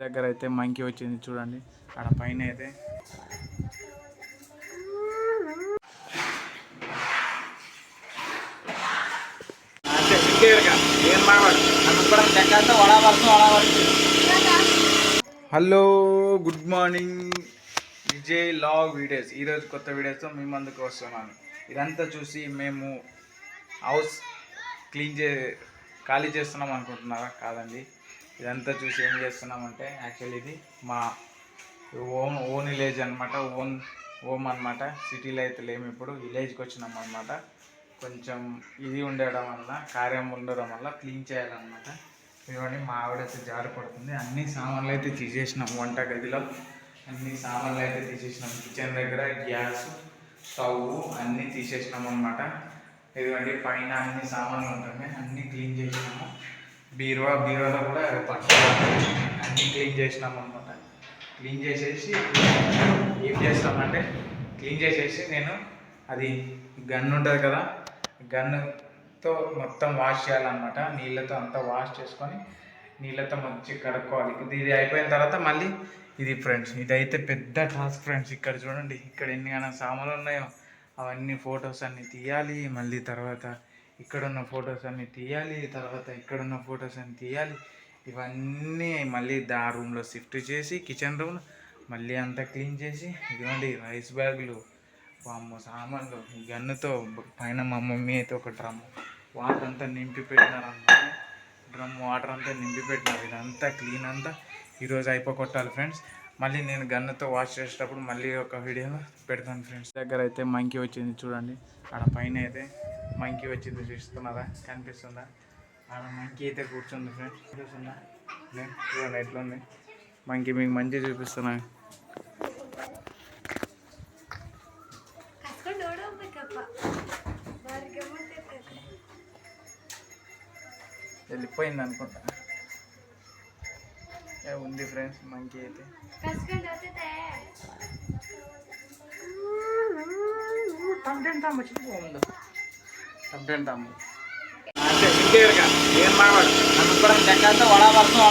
దగ్గర అయితే మంకీ వచ్చింది చూడండి. ఆడ పైన అయితే hello good morning, Vijay vlog videos. ఈరోజు కొత్త వీడియోస్తో మీ ముందుకు వస్తున్నాను. ఇదంతా చూసి మేము హౌస్ ఖాళీ చేస్తున్నాం అనుకుంటున్నారా? కాదండి, ఇదంతా చూసి ఏం చేస్తున్నామంటే యాక్చువల్లీ ఇది మా ఓన్ విలేజ్ అనమాట. ఓమ్ అనమాట. సిటీలో అయితే లేము, ఇప్పుడు విలేజ్కి వచ్చినాం అనమాట. కొంచెం ఇది ఉండడం వల్ల, కార్యం ఉండడం వల్ల క్లీన్ చేయాలన్నమాట. ఇవన్నీ మా ఆవిడైతే జారి పడుతుంది. అన్ని సామాన్లు అయితే తీసేసినాం. వంట గదిలో అన్ని సామాన్లు అయితే తీసేసినాం. కిచెన్ దగ్గర గ్యాస్ స్టవ్ అన్నీ తీసేసినాం అనమాట. ఇదిగోండి పైన అన్ని సామాన్లు ఉంటుంది, అన్నీ క్లీన్ చేసినాము. బీరువాలో కూడా అన్నీ క్లీన్ చేసినాం అనమాట. క్లీన్ చేసేసి ఏం చేస్తామంటే, క్లీన్ చేసేసి నేను అది గన్ ఉంటుంది కదా, గన్నుతో మొత్తం వాష్ చేయాలన్నమాట. నీళ్ళతో అంతా వాష్ చేసుకొని నీళ్ళతో మంచిగా కడుక్కోవాలి. ఇది అయిపోయిన తర్వాత మళ్ళీ ఇది ఫ్రెండ్స్, ఇదైతే పెద్ద టాస్క్ ఫ్రెండ్స్. ఇక్కడ చూడండి, ఇక్కడ ఎన్ని సామాన్లు ఉన్నాయో అవన్నీ ఫొటోస్ అన్నీ తీయాలి. మళ్ళీ తర్వాత ఇక్కడున్న ఫొటోస్ అన్నీ తీయాలి. తర్వాత ఇక్కడున్న ఫొటోస్ అన్నీ తీయాలి. ఇవన్నీ మళ్ళీ ఆ రూమ్లో షిఫ్ట్ చేసి, కిచెన్ రూమ్లో మళ్ళీ అంతా క్లీన్ చేసి, ఇదిగోండి రైస్ బ్యాగులు, సామాన్లు, ఈ గన్నుతో పైన మా మమ్మీ అయితే ఒక డ్రమ్ వాటర్ అంతా నింపి పెట్టినారు అన్నమాట. డ్రమ్ వాటర్ అంతా నింపి పెట్టినారు. ఇదంతా క్లీన్ అంతా ఈరోజు అయిపోగొట్టాలి ఫ్రెండ్స్. మళ్ళీ నేను గన్నుతో వాష్ చేసేటప్పుడు మళ్ళీ ఒక వీడియోలో పెడతాను ఫ్రెండ్స్. దగ్గర అయితే మంకీ వచ్చింది చూడండి. ఆడ పైన అయితే మంకీ వచ్చింది, చూస్తున్నారా? కనిపిస్తుందా? ఆడ మంకీ అయితే కూర్చుంది ఫ్రెండ్స్. చూస్తుందా? చూడండి ఎట్లా ఉంది మంకీ. మీకు మంచి చూపిస్తున్నాను. వెళ్ళిపోయింది అనుకుంటా. ఉంది ఫ్రెండ్స్ మంకీ అయితే. ఏం మావాడు అనుకోవడం చెక్కంతా వడవరుసు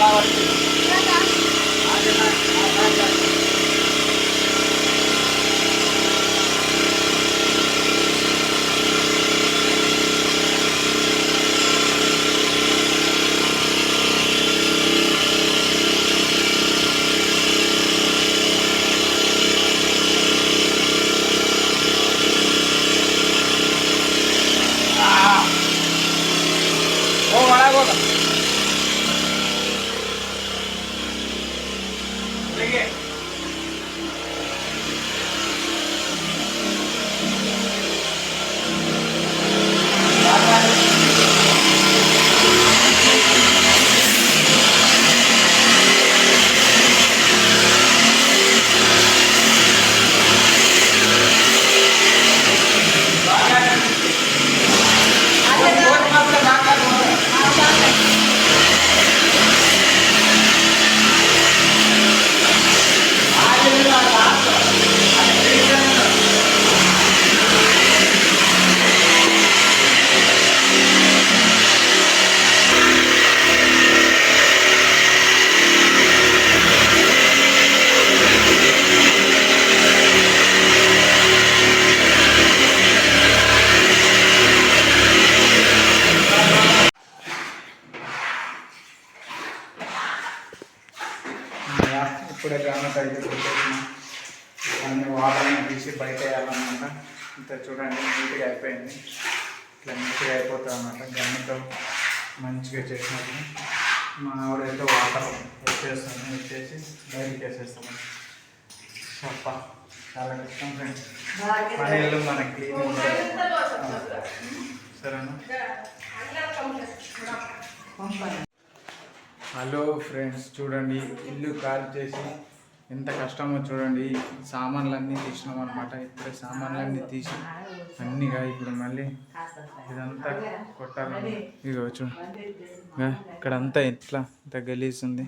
ఇప్పుడే గ్రామస్ అయితే పెట్టేసిన అన్ని వాటర్ని తీసి బయట వేయాలన్నమాట. ఇంత చూడండి నీట్గా అయిపోయింది. ఇట్లా నీట్గా అయిపోతుంది అన్నమాట. గన్నుతో మంచిగా చేసినప్పుడు మా ఆవిడైతే వాటర్ వచ్చేసి బయటకి వేసేస్తాము. చెప్ప చాలా కష్టం ఫ్రెండ్స్. మన ఇల్లు మనకి క్లీన్ సరేనా? హలో ఫ్రెండ్స్, చూడండి ఇల్లు ఖాళీ చేసి ఎంత కష్టమో చూడండి. సామాన్లన్నీ తీసినాం అనమాట. ఇప్పుడే సామాన్లన్నీ తీసి అన్నీగా ఇప్పుడు మళ్ళీ ఇదంతా కొట్టాలని. ఇదిగో చూడండి, ఇక్కడంతా ఎట్లా ఇంత గలీజ్ ఉంది.